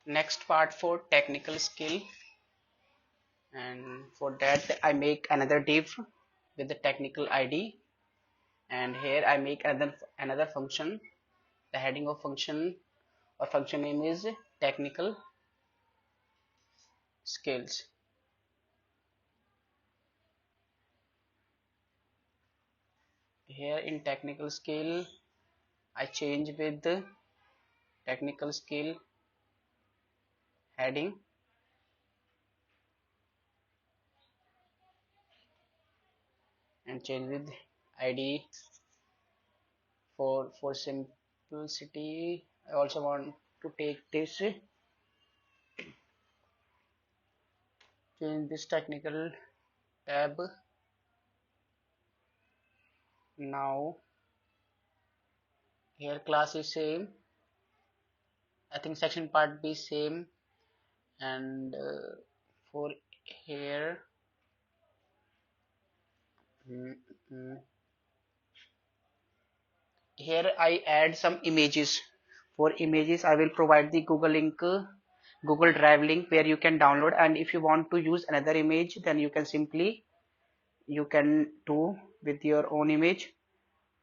Next part for technical skill, and for that I make another div with the technical ID, and here I make another function. The heading of function or function name is technical skills. Here in technical skill I change with the technical skill heading, and change with ID. For simplicity I also want to take this, change this technical tab. Now here class is same, I think section part B same, and for here mm, mm, here I add some images. For images I will provide the Google link, Google Drive link, where you can download, and if you want to use another image then you can simply you can do with your own image,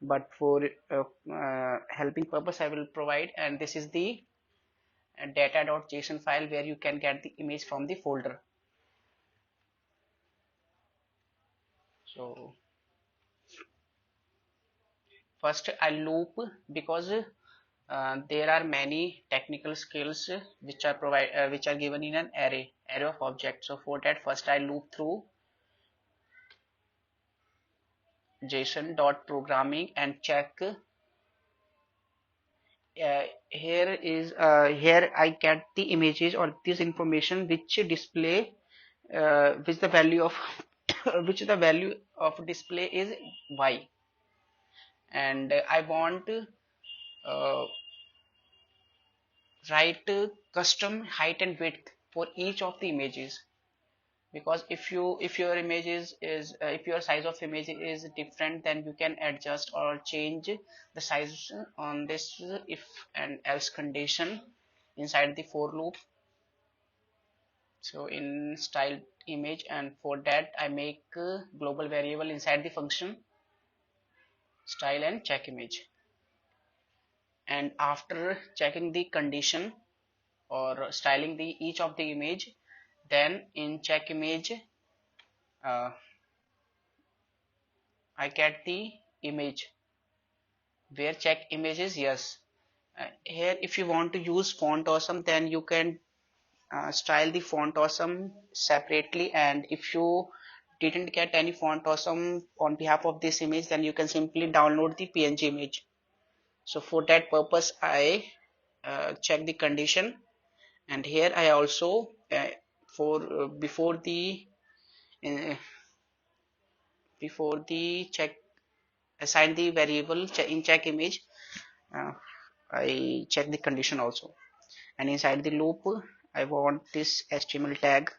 but for helping purpose I will provide, and this is the data.json file where you can get the image from the folder. So first I loop, because there are many technical skills which are given in an array of objects. So for that first I loop through json.programming and check, here I get the images or this information which display, which the value of which the value of display is y, and I want uh, write custom height and width for each of the images, because if your image is if your size of image is different, then you can adjust or change the size on this if and else condition inside the for loop. So in style image, and for that I make a global variable inside the function style and check image, and after checking the condition or styling the each of the image, then in check image uh, I get the image where check image is yes. Here if you want to use font awesome, then you can style the font awesome separately, and if you didn't get any font awesome on behalf of this image, then you can simply download the png image. So for that purpose I check the condition, and here I also for uh, before the check assign the variable in check image, uh, I check the condition also, and inside the loop I want this HTML tag,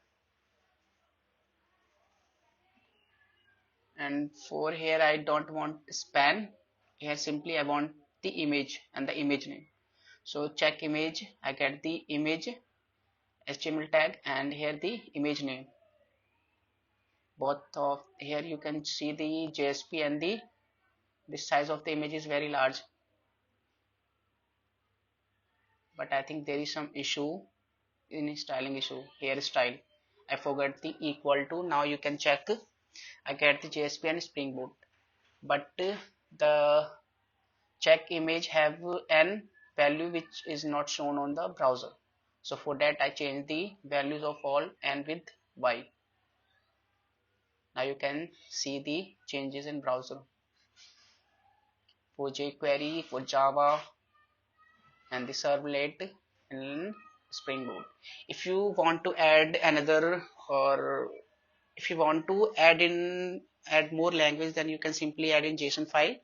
and for here I don't want span. Here simply I want the image and the image name. So check image, I get the image HTML tag, and here the image name. Both of here you can see the JSP, and the size of the image is very large, but I think there is some issue in styling issue. Here style I forgot the equal to. Now you can check, I get the JSP and Spring Boot, but the check image have an value which is not shown on the browser. So for that I change the values of all and with y. Now you can see the changes in browser for jQuery, for Java, and the servlet in Spring Boot. If you want to add another, or if you want to add more language, then you can simply add in JSON file.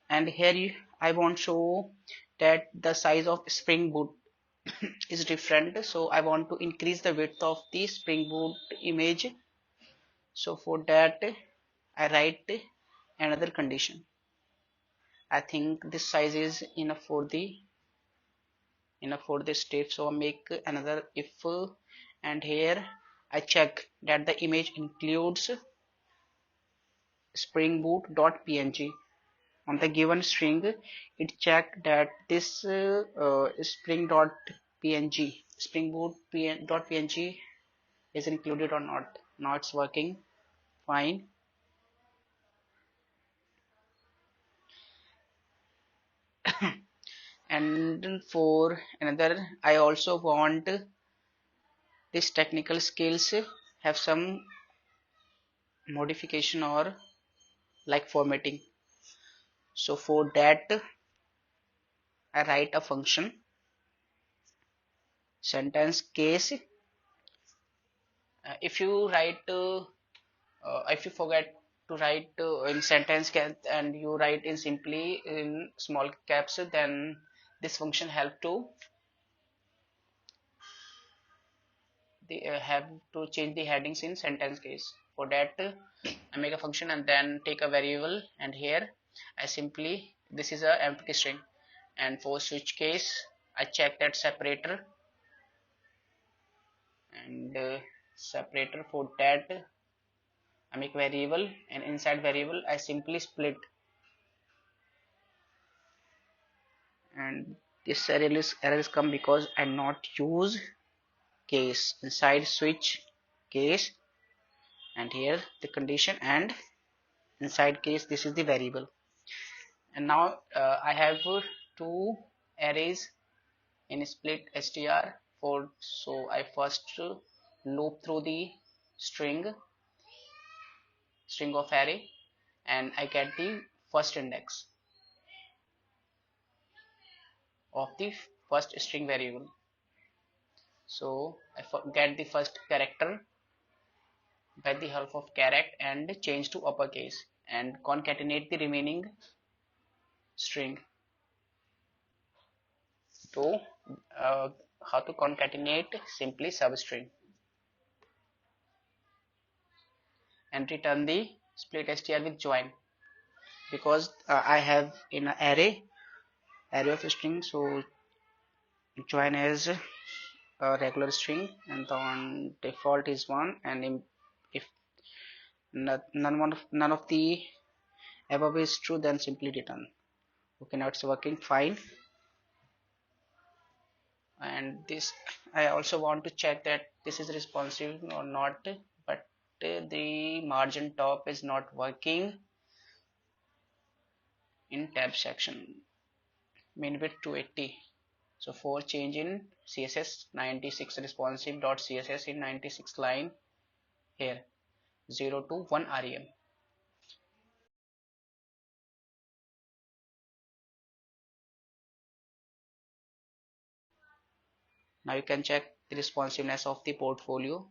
And here I want to show that the size of Spring Boot is different, so I want to increase the width of the Spring Boot image. So for that I write another condition. I think this size is enough for the enough for this step. So I make another if, and here I check that the image includes spring boot.png. On the given string, it checked that this spring.png is included or not. Now it's working fine. And for another, I also want this technical skills have some modification or like formatting. So for that, I write a function sentence case. If you write if you forget to write in sentence and you write in simply in small caps, then this function help to have to change the headings in sentence case. For that, I make a function and then take a variable, and here I simply, this is a empty string, and for switch case I check that separator, and separator, for that I make variable, and inside variable I simply split, and this error is come because I not use case inside switch case, and here the condition, and inside case this is the variable. And now I have two arrays in split str for, so I first loop through the string of array, and I get the first index of the first string variable. So I get the first character by the help of caret and change to uppercase, and concatenate the remaining string. To how to concatenate, simply substring, and return the split str with join, because I have in an array of string, so join as a regular string, and the default is 1, and if none of the above is true, then simply return. Okay, now it's working fine. And this, I also want to check that this is responsive or not, but the margin top is not working in tab section, min width 280. So for change in css 96 responsive dot css in 96 line, here 0 to 1 rem. Now you can check the responsiveness of the portfolio.